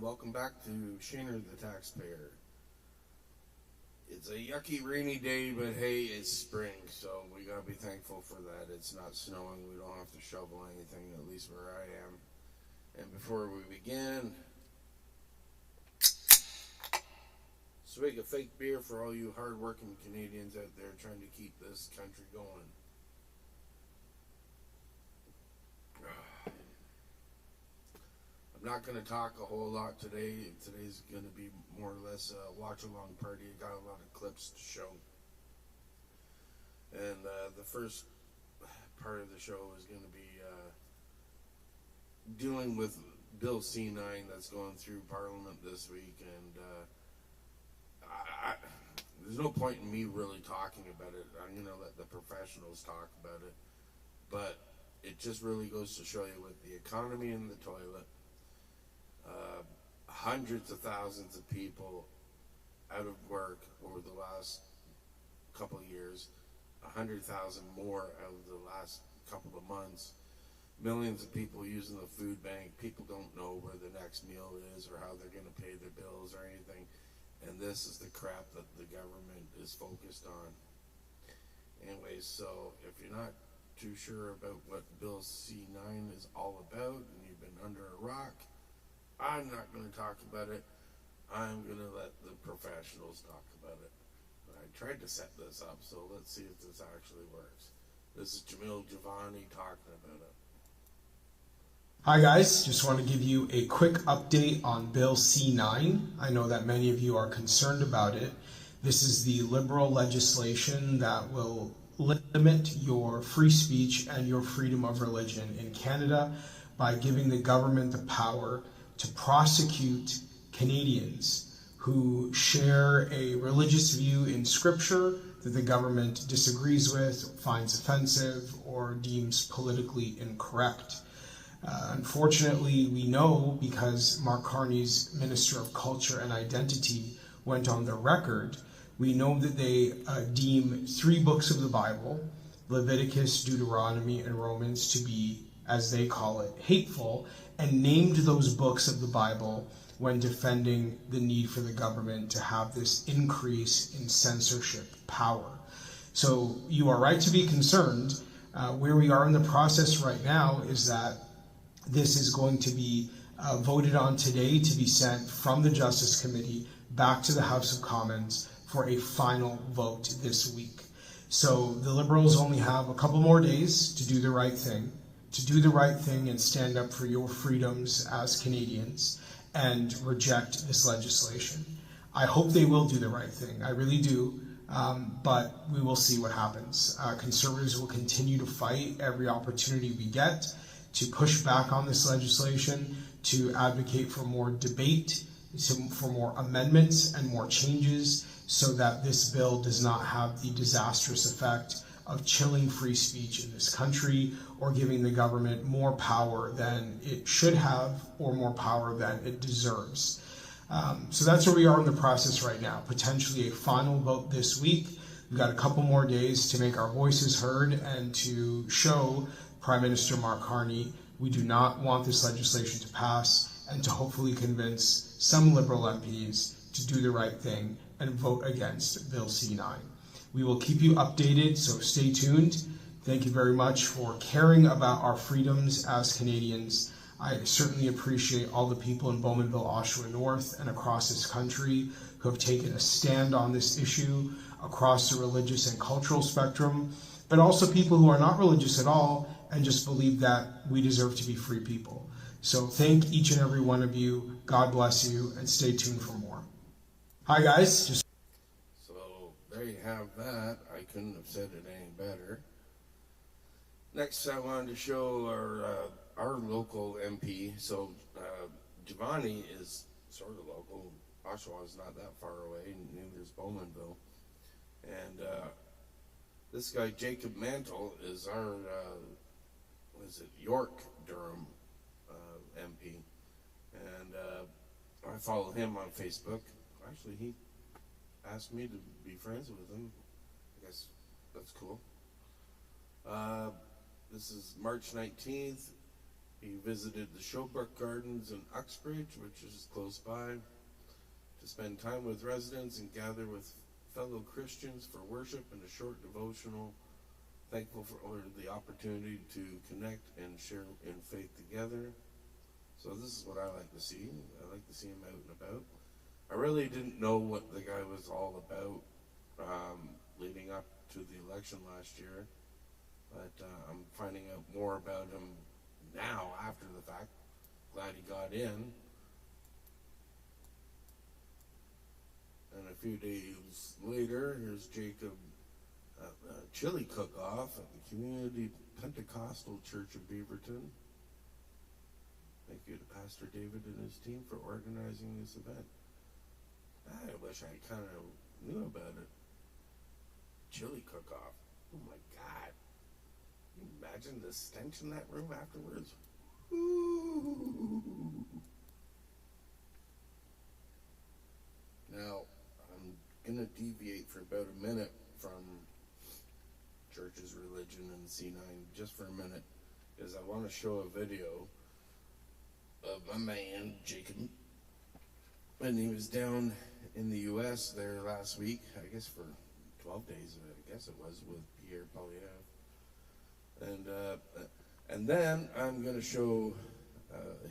welcome back to Shaner the Taxpayer. It's a yucky rainy day, but hey, it's spring, so we gotta be thankful for that. It's not snowing, we don't have to shovel anything, at least where I am. And before we begin, swig of fake beer for all you hard-working Canadians out there trying to keep this country going. I'm not going to talk a whole lot today. Today's going to be more or less a watch-along party. I got a lot of clips to show. And the first part of the show is going to be dealing with Bill C-9 that's going through Parliament this week. And there's no point in me really talking about it. I'm going to let the professionals talk about it. But it just really goes to show you with the economy in the toilet, hundreds of thousands of people out of work over the last couple of years, 100,000 more out of the last couple of months, millions of people using the food bank. People don't know where the next meal is or how they're going to pay their bills or anything, and this is the crap that the government is focused on. Anyways, so if you're not too sure about what Bill C-9 is all about and you've been under a rock, I'm not going to talk about it. I'm going to let the professionals talk about it. I tried to set this up, so let's see if this actually works. This is JIVANI talking about it. Hi guys, just want to give you a quick update on Bill C-9. I know that many of you are concerned about it. This is the Liberal legislation that will limit your free speech and your freedom of religion in Canada by giving the government the power to prosecute Canadians who share a religious view in Scripture that the government disagrees with, finds offensive, or deems politically incorrect. Unfortunately, we know, because Mark Carney's Minister of Culture and Identity went on the record, we know that they deem 3 books of the Bible, Leviticus, Deuteronomy, and Romans, to be, as they call it, hateful, and named those books of the Bible when defending the need for the government to have this increase in censorship power. So you are right to be concerned. Where we are in the process right now is that this is going to be voted on today to be sent from the Justice Committee back to the House of Commons for a final vote this week. So the Liberals only have a couple more days to do the right thing, and stand up for your freedoms as Canadians and reject this legislation. I hope they will do the right thing, I really do, but we will see what happens. Conservatives will continue to fight every opportunity we get to push back on this legislation, to advocate for more debate, for more amendments and more changes, so that this bill does not have the disastrous effect of chilling free speech in this country or giving the government more power than it should have or more power than it deserves. So that's where we are in the process right now. Potentially a final vote this week. We've got a couple more days to make our voices heard and to show Prime Minister Mark Carney we do not want this legislation to pass, and to hopefully convince some Liberal MPs to do the right thing and vote against Bill C-9. We will keep you updated, so stay tuned. Thank you very much for caring about our freedoms as Canadians. I certainly appreciate all the people in Bowmanville, Oshawa North, and across this country who have taken a stand on this issue across the religious and cultural spectrum, but also people who are not religious at all and just believe that we deserve to be free people. So thank each and every one of you. God bless you, and stay tuned for more. Hi guys. So there you have that. I couldn't have said it any better. Next, I wanted to show our local MP. So JIVANI is sort of local. Oshawa is not that far away, neither is Bowmanville. And this guy, Jacob Mantle, is our, York, Durham MP. And I follow him on Facebook. Actually, he asked me to be friends with him. I guess that's cool. This is March 19th. He visited the Showbrook Gardens in Uxbridge, which is close by, to spend time with residents and gather with fellow Christians for worship and a short devotional. Thankful for the opportunity to connect and share in faith together. So this is what I like to see. I like to see him out and about. I really didn't know what the guy was all about leading up to the election last year, but I'm finding out more about him now after the fact. Glad he got in. And a few days later, here's Jacob chili cook-off at the Community Pentecostal Church of Beaverton. Thank you to Pastor David and his team for organizing this event. I wish I kind of knew about it. Chili cook-off. Oh my God. Can you imagine the stench in that room afterwards? Ooh. Now, I'm going to deviate for about a minute from church's religion and C9 just for a minute, because I want to show a video of my man, Jacob. And he was down in the U.S. there last week, I guess for 12 days, I guess it was, with Pierre Poilievre. And then I'm going to show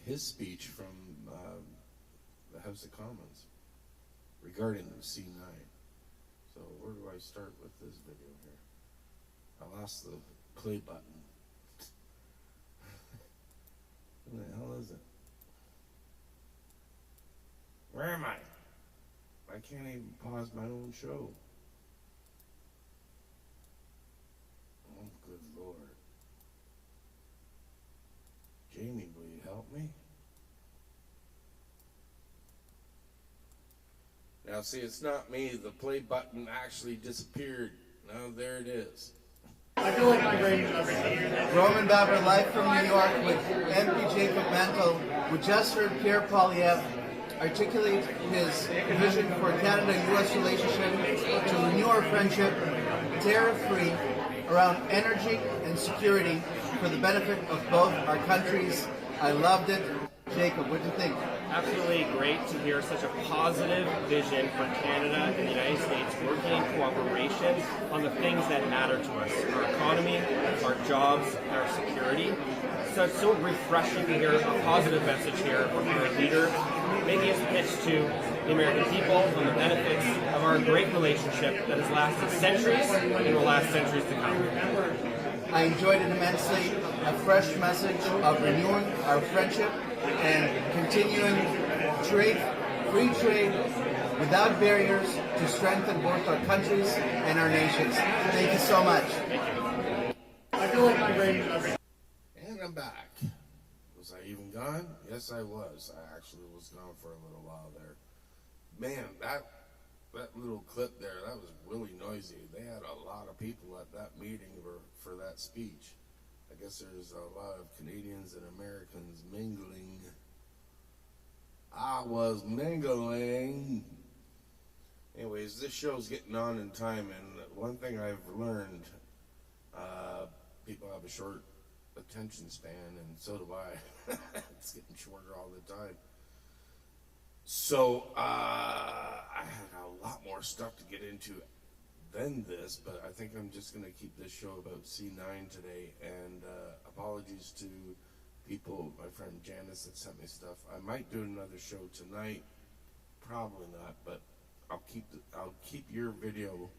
his speech from the House of Commons regarding the C9. So where do I start with this video here? I lost the play button. What the hell is it? Where am I? I can't even pause my own show. Oh, good Lord. Jamie, will you help me? Now, see, it's not me. The play button actually disappeared. Now, there it is. I feel like I'm ready. Roman Babber live from New York with MP Jacob Mantle. We just heard Pierre Poilievre articulate his vision for Canada-U.S. relationship to renew our friendship, tariff-free, around energy and security for the benefit of both our countries. I loved it. Jacob, what do you think? Absolutely great to hear such a positive vision for Canada and the United States working in cooperation on the things that matter to us, our economy, our jobs, and our security. So it's so refreshing to hear a positive message here from our leader, making his pitch to the American people on the benefits of our great relationship that has lasted centuries and will last centuries to come. I enjoyed it immensely. A fresh message of renewing our friendship and continuing trade, free trade, without barriers, to strengthen both our countries and our nations. Thank you so much. I feel like I'm ready. And I'm back. Was I even gone? Yes, I was. I actually was gone for a little while there. Man, that little clip there, that was really noisy. They had a lot of people at that meeting for that speech. I guess there's a lot of Canadians and Americans mingling. I was mingling. Anyways, this show's getting on in time, and one thing I've learned, people have a short attention span, and so do I. It's getting shorter all the time. So, I had a lot more stuff to get into than this, but I think I'm just going to keep this show about C9 today, and apologies to people, my friend Janice that sent me stuff. I might do another show tonight, probably not, but I'll keep your video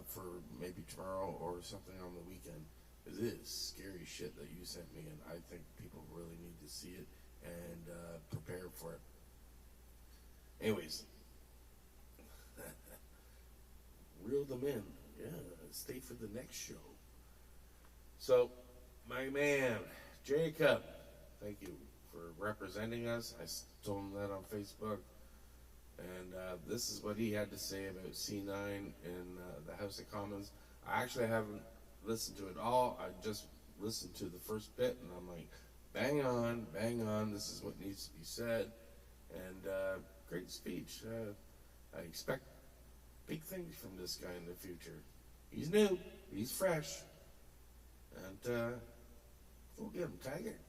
for maybe tomorrow or something on the weekend. It is scary shit that you sent me, and I think people really need to see it and prepare for it. Anyways, reel them in. Yeah, stay for the next show. So, my man, Jacob, thank you for representing us. I told him that on Facebook. And this is what he had to say about C9 in the House of Commons. I actually haven't listened to it all. I just listened to the first bit, and I'm like, bang on, this is what needs to be said. And great speech. I expect big things from this guy in the future. He's new, he's fresh, and we'll get him, tag it.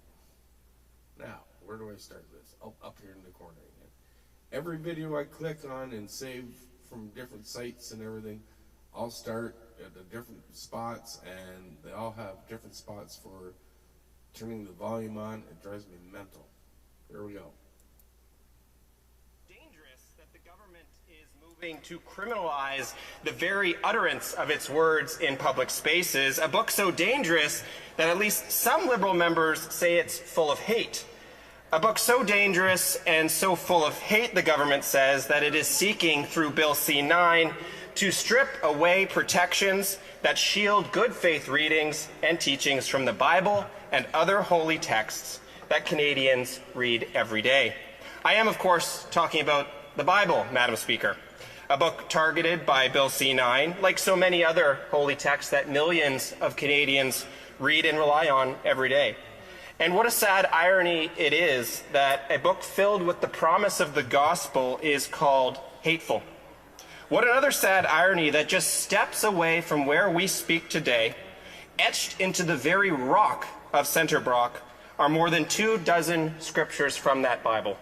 Now, where do I start this? Oh, up here in the corner again. Every video I click on and save from different sites and everything, I'll start at the different spots, and they all have different spots for turning the volume on. It drives me mental. Here we go. Dangerous that the government is moving to criminalize the very utterance of its words in public spaces, a book so dangerous that at least some Liberal members say it's full of hate. A book so dangerous and so full of hate, the government says, that it is seeking through Bill C-9 to strip away protections that shield good faith readings and teachings from the Bible and other holy texts that Canadians read every day. I am, of course, talking about the Bible, Madam Speaker, a book targeted by Bill C-9, like so many other holy texts that millions of Canadians read and rely on every day. And what a sad irony it is that a book filled with the promise of the gospel is called hateful. What another sad irony that just steps away from where we speak today, etched into the very rock of Centerbrock, are more than 24 scriptures from that Bible.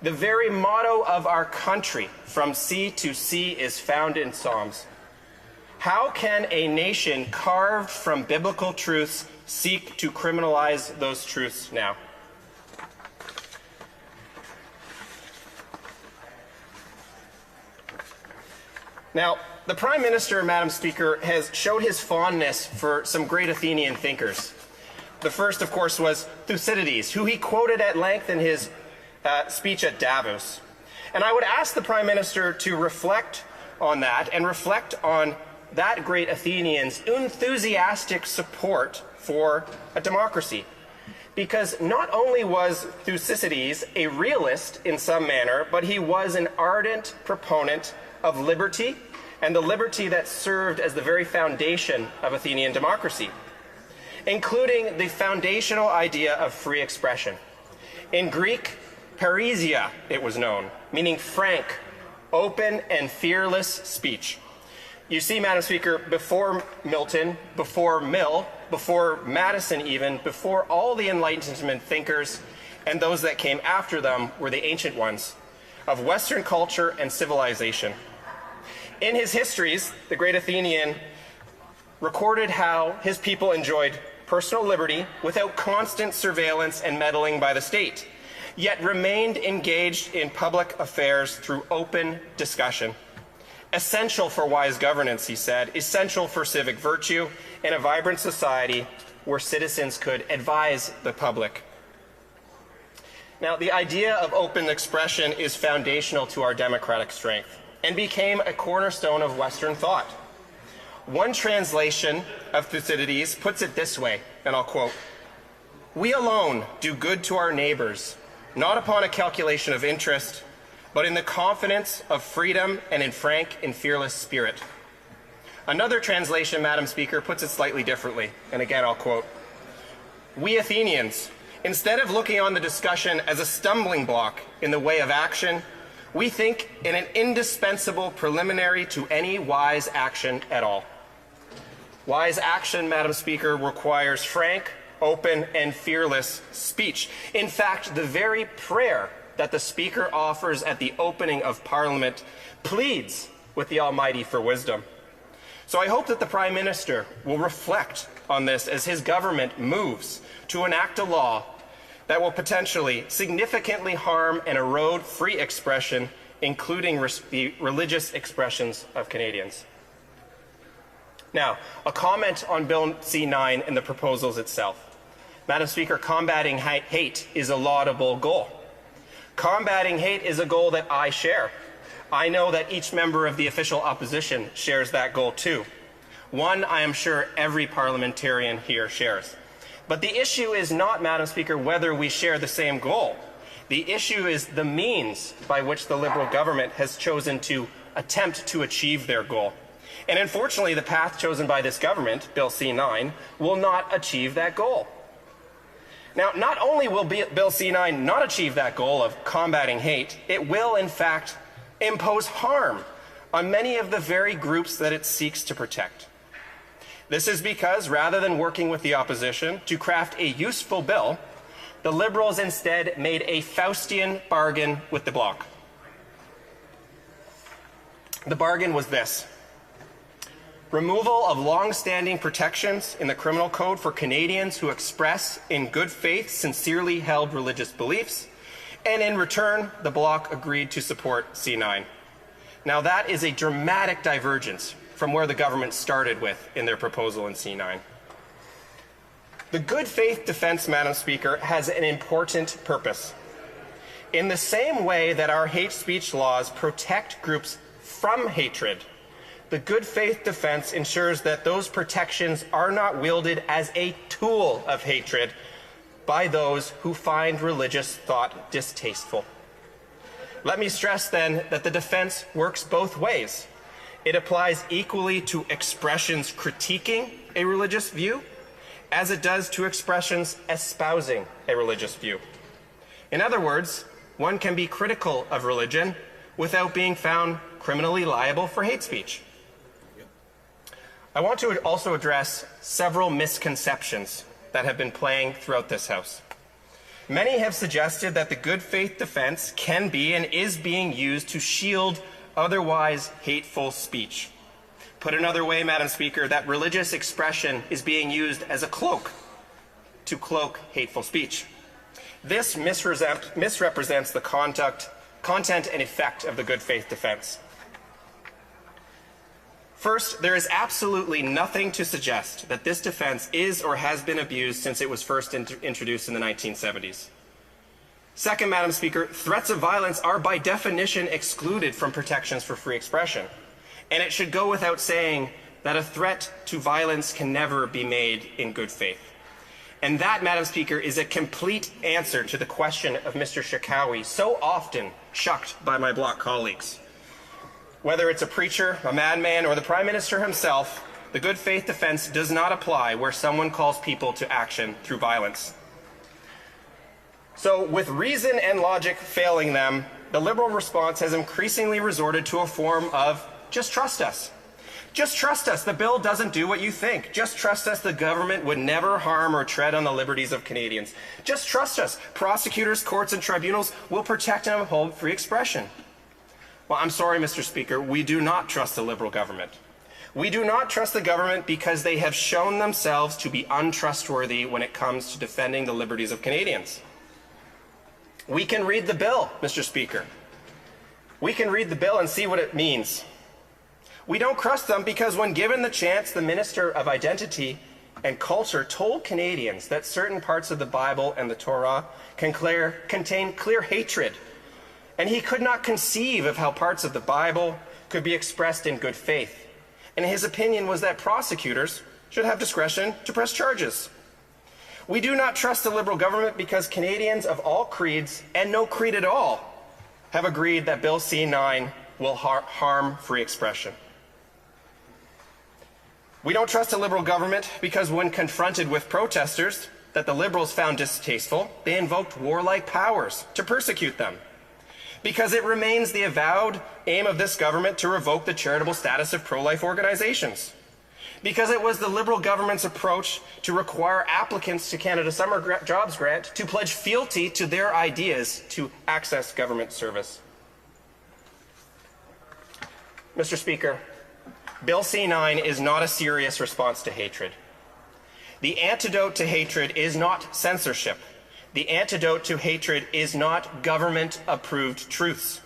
The very motto of our country, from sea to sea, is found in Psalms. How can a nation carved from biblical truths seek to criminalize those truths now? Now, the Prime Minister, Madam Speaker, has showed his fondness for some great Athenian thinkers. The first, of course, was Thucydides, who he quoted at length in his speech at Davos. And I would ask the Prime Minister to reflect on that and reflect on that great Athenian's enthusiastic support for a democracy. Because not only was Thucydides a realist in some manner, but he was an ardent proponent of liberty, and the liberty that served as the very foundation of Athenian democracy, including the foundational idea of free expression. In Greek, parrhesia, it was known, meaning frank, open, and fearless speech. You see, Madam Speaker, before Milton, before Mill, before Madison even, before all the Enlightenment thinkers and those that came after them were the ancient ones of Western culture and civilization. In his histories, the great Athenian recorded how his people enjoyed personal liberty without constant surveillance and meddling by the state, yet remained engaged in public affairs through open discussion. Essential for wise governance, he said, essential for civic virtue in a vibrant society where citizens could advise the public. Now, the idea of open expression is foundational to our democratic strength and became a cornerstone of Western thought. One translation of Thucydides puts it this way, and I'll quote, "We alone do good to our neighbors, not upon a calculation of interest, but in the confidence of freedom and in frank and fearless spirit." Another translation, Madam Speaker, puts it slightly differently, and again I'll quote, "We Athenians, instead of looking on the discussion as a stumbling block in the way of action, we think in an indispensable preliminary to any wise action at all." Wise action, Madam Speaker, requires frank, open, and fearless speech. In fact, the very prayer that the Speaker offers at the opening of Parliament pleads with the Almighty for wisdom. So I hope that the Prime Minister will reflect on this as his government moves to enact a law that will potentially significantly harm and erode free expression, including the religious expressions of Canadians. Now, a comment on Bill C-9 and the proposals itself. Madam Speaker, combating hate is a laudable goal. Combating hate is a goal that I share. I know that each member of the official opposition shares that goal too. One I am sure every parliamentarian here shares. But the issue is not, Madam Speaker, whether we share the same goal. The issue is the means by which the Liberal government has chosen to attempt to achieve their goal. And unfortunately, the path chosen by this government, Bill C-9, will not achieve that goal. Now, not only will Bill C-9 not achieve that goal of combating hate, it will, in fact, impose harm on many of the very groups that it seeks to protect. This is because, rather than working with the opposition to craft a useful bill, the Liberals instead made a Faustian bargain with the Bloc. The bargain was this: removal of long-standing protections in the criminal code for Canadians who express in good faith sincerely held religious beliefs, and in return, the Bloc agreed to support C9. Now that is a dramatic divergence from where the government started with in their proposal in C9. The good faith defense, Madam Speaker, has an important purpose. In the same way that our hate speech laws protect groups from hatred, the good faith defense ensures that those protections are not wielded as a tool of hatred by those who find religious thought distasteful. Let me stress then that the defense works both ways. It applies equally to expressions critiquing a religious view as it does to expressions espousing a religious view. In other words, one can be critical of religion without being found criminally liable for hate speech. I want to also address several misconceptions that have been playing throughout this House. Many have suggested that the good faith defense can be and is being used to shield otherwise hateful speech. Put another way, Madam Speaker, that religious expression is being used as a cloak to cloak hateful speech. This misrepresents the content and effect of the good faith defense. First, there is absolutely nothing to suggest that this defense is or has been abused since it was first introduced in the 1970s. Second, Madam Speaker, threats of violence are by definition excluded from protections for free expression. And it should go without saying that a threat to violence can never be made in good faith. And that, Madam Speaker, is a complete answer to the question of Mr. Shakawi, so often shucked by my Bloc colleagues. Whether it's a preacher, a madman, or the Prime Minister himself, the good faith defense does not apply where someone calls people to action through violence. So, with reason and logic failing them, the Liberal response has increasingly resorted to a form of just trust us. Just trust us. The bill doesn't do what you think. Just trust us. The government would never harm or tread on the liberties of Canadians. Just trust us. Prosecutors, courts, and tribunals will protect and uphold free expression. Well, I'm sorry, Mr. Speaker, we do not trust the Liberal government. We do not trust the government because they have shown themselves to be untrustworthy when it comes to defending the liberties of Canadians. We can read the bill, Mr. Speaker. We can read the bill and see what it means. We don't trust them because when given the chance, the Minister of Identity and Culture told Canadians that certain parts of the Bible and the Torah contain clear hatred, and he could not conceive of how parts of the Bible could be expressed in good faith. And his opinion was that prosecutors should have discretion to press charges. We do not trust the Liberal government because Canadians of all creeds, and no creed at all, have agreed that Bill C9 will harm free expression. We don't trust the Liberal government because when confronted with protesters that the Liberals found distasteful, they invoked warlike powers to persecute them. Because it remains the avowed aim of this government to revoke the charitable status of pro-life organizations. Because it was the Liberal government's approach to require applicants to Canada's Summer Jobs Grant to pledge fealty to their ideas to access government service. Mr. Speaker, Bill C9 is not a serious response to hatred. The antidote to hatred is not censorship. The antidote to hatred is not government-approved truths.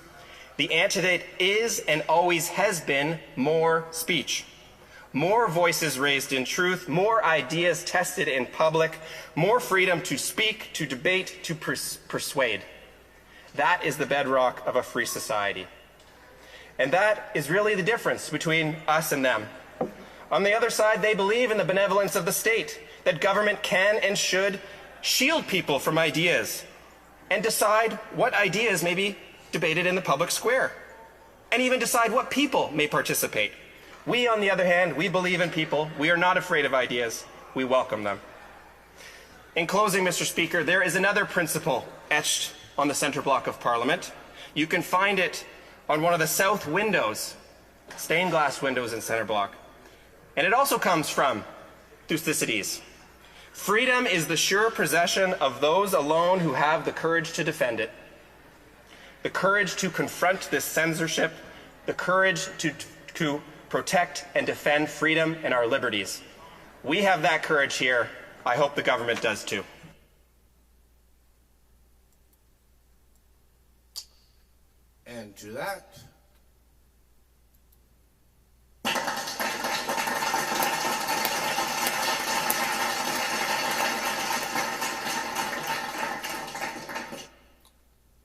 The antidote is and always has been more speech. More voices raised in truth, more ideas tested in public, more freedom to speak, to debate, to persuade. That is the bedrock of a free society. And that is really the difference between us and them. On the other side, they believe in the benevolence of the state, that government can and should shield people from ideas and decide what ideas may be debated in the public square, and even decide what people may participate. We, on the other hand, we believe in people. We are not afraid of ideas. We welcome them. In closing, Mr. Speaker, there is another principle etched on the centre block of Parliament. You can find it on one of the south windows, stained glass windows in centre block. And it also comes from Thucydides. Freedom is the sure possession of those alone who have the courage to defend it, the courage to confront this censorship, the courage to protect and defend freedom and our liberties. We have that courage here. I hope the government does too. And to that,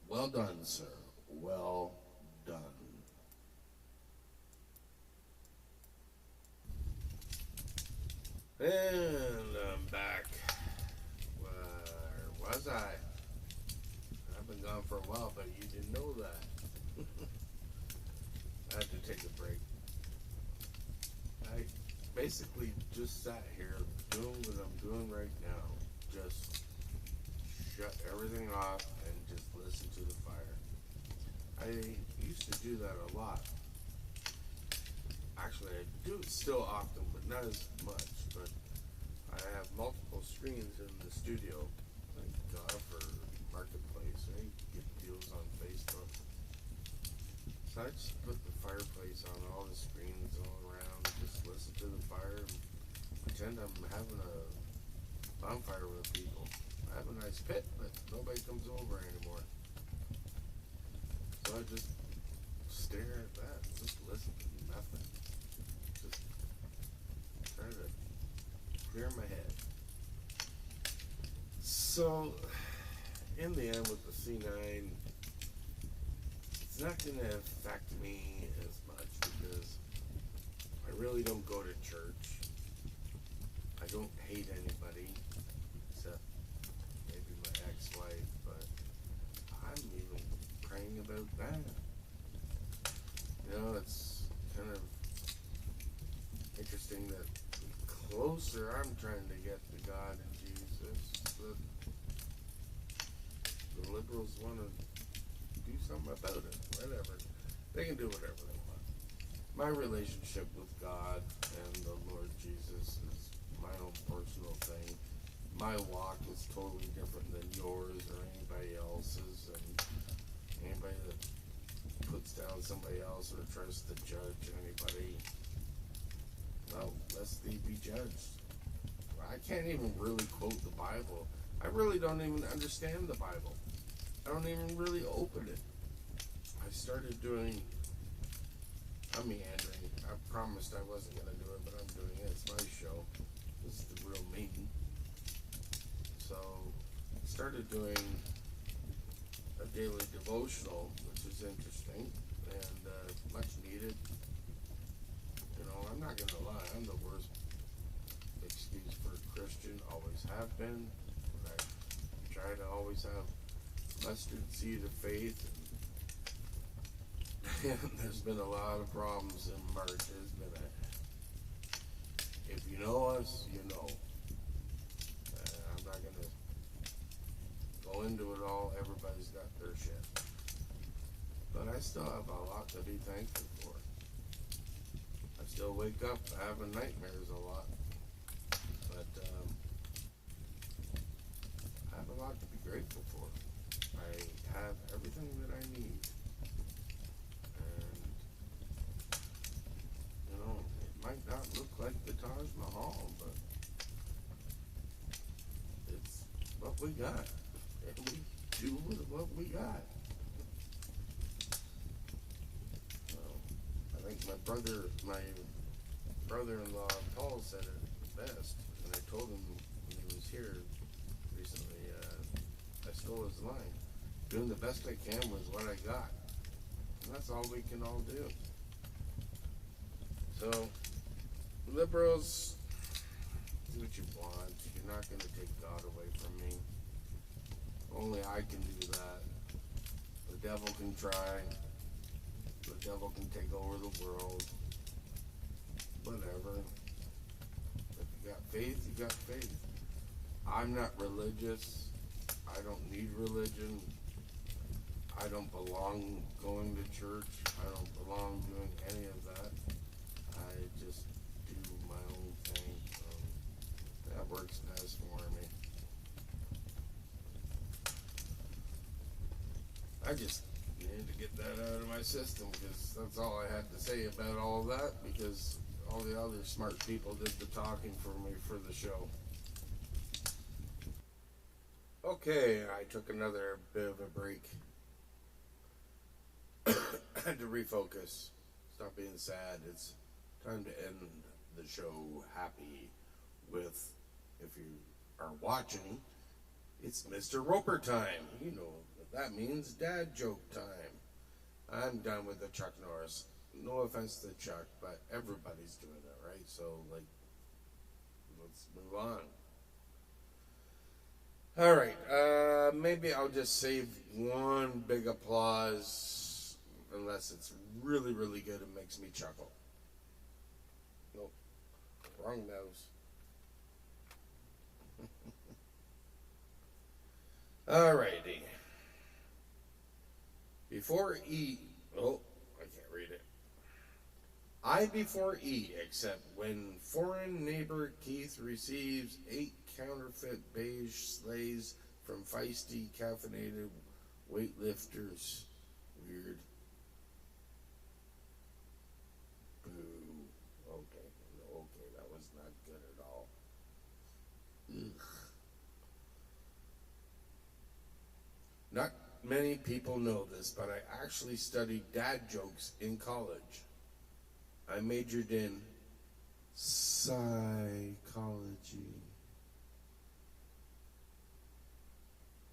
well done, sir. Well done. And I'm back. Where was I? I've been gone for a while, but you didn't know that. I had to take a break. I basically just sat here doing what I'm doing right now. Just shut everything off and just listen to the fire. I used to do that a lot. Actually, I do it still often, but not as much. But I have multiple screens in the studio. Thank God for Marketplace. I get deals on Facebook. So I just put the fireplace on all the screens all around, just listen to the fire, and pretend I'm having a bonfire with people. I have a nice pit, but nobody comes over anymore. So I just stare at that, just listen to nothing. Just try to clear my head. So, in the end with the C9, it's not going to affect me as much because I really don't go to church. I don't hate anybody except maybe my ex-wife, but I'm even praying about that. You know, it's kind of interesting that the closer I'm trying to get to God and Jesus, the liberals want to do something about it. Whatever. They can do whatever they want. My relationship with God and the Lord Jesus is my own personal thing. My walk is totally different than yours or anybody else's, and anybody that puts down somebody else or tries to judge anybody, well, lest they be judged. I can't even really quote the Bible. I really don't even understand the Bible. I don't even really open it. I started doing, I'm meandering. I promised I wasn't going to do it, but I'm doing it. It's my show. This is the real me. So I started doing a daily devotional, which is interesting and much needed. You know, I'm not going to lie. I'm the worst excuse for a Christian. Always have been. But I try to always have mustard seed of faith. And there's been a lot of problems in March. There's been if you know us, you know. I'm not going to go into it all. Everybody's got their shit. But I still have a lot to be thankful for. I still wake up having nightmares a lot. But I have a lot to be grateful for. I have everything that I need. And, you know, it might not look like the Taj Mahal, but it's what we got. And we do with what we got. So, I think my brother-in-law Paul said it best, and I told him when he was here recently, I stole his line. Doing the best I can with what I got. And that's all we can all do. So, liberals, do what you want. You're not going to take God away from me. Only I can do that. The devil can try. The devil can take over the world. Whatever. If you got faith, you got faith. I'm not religious. I don't need religion. I don't belong going to church. I don't belong doing any of that. I just do my own thing. That works best for me. I just needed to get that out of my system because that's all I had to say about all of that, because all the other smart people did the talking for me for the show. Okay, I took another bit of a break. I had to refocus. Stop being sad. It's time to end the show happy with, if you are watching, it's Mr. Roper time. You know what that means, dad joke time. I'm done with the Chuck Norris. No offense to Chuck, but everybody's doing it, right? So, like, let's move on. All right, maybe I'll just save one big applause, unless it's really, really good and makes me chuckle. Nope, wrong nose. All righty. Before E, oh, I can't read it. I before E, except when foreign neighbor Keith receives 8 counterfeit beige sleighs from feisty caffeinated weightlifters. Weird. Boo. Okay. Okay, that was not good at all. Ugh. Not many people know this, but I actually studied dad jokes in college. I majored in psychology.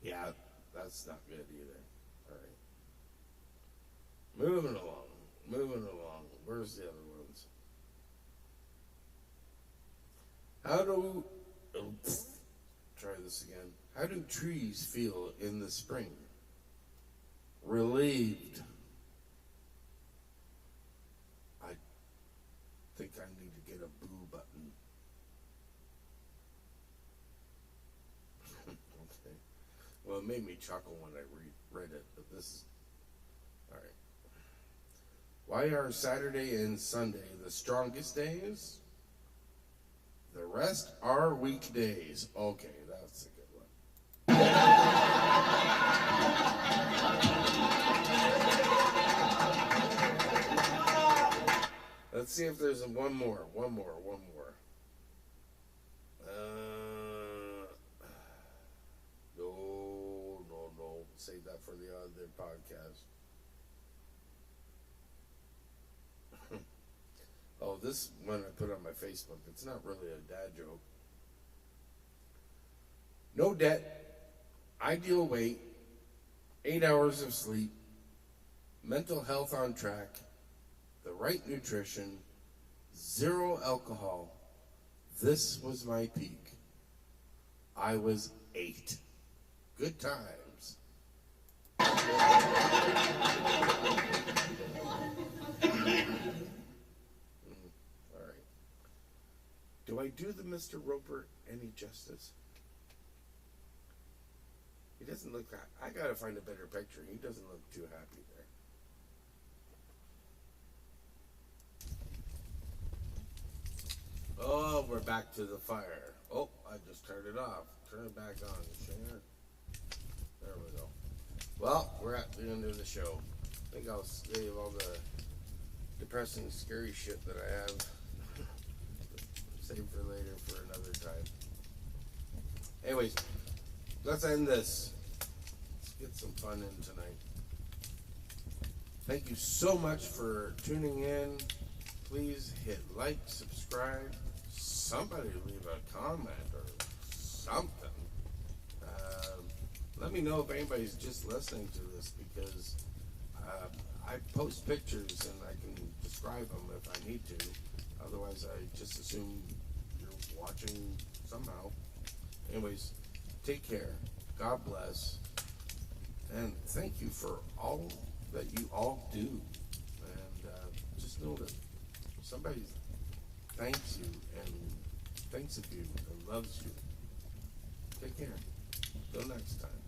Yeah, that's not good either. All right. Moving along. Where's the other ones? Try this again. How do trees feel in the spring? Relieved. I think I need to get a boo button. Okay. Well, it made me chuckle when I read it, but this is... All right. Why are Saturday and Sunday the strongest days? The rest are weekdays. Okay, that's a good one. Let's see if there's one more. No. Save that for the other podcast. Oh, this one I put on my Facebook. It's not really a dad joke. No debt, ideal weight, 8 hours of sleep, mental health on track, the right nutrition, 0 alcohol. This was my peak. I was 8. Good times. All right. Do I do the Mr. Roper any justice? He doesn't look... I gotta find a better picture. He doesn't look too happy there. Oh, we're back to the fire. Oh, I just turned it off. Turn it back on, Shane. There we go. Well, we're at the end of the show. I think I'll save all the depressing, scary shit that I have. Save for later for another time. Anyways, let's end this. Let's get some fun in tonight. Thank you so much for tuning in. Please hit like, subscribe. Somebody leave a comment or something. Let me know if anybody's just listening to this, because I post pictures and I can describe them if I need to. Otherwise, I just assume you're watching somehow. Anyways, take care. God bless. And thank you for all that you all do. And just know that somebody thanks you and thinks of you and loves you. Take care. Till next time.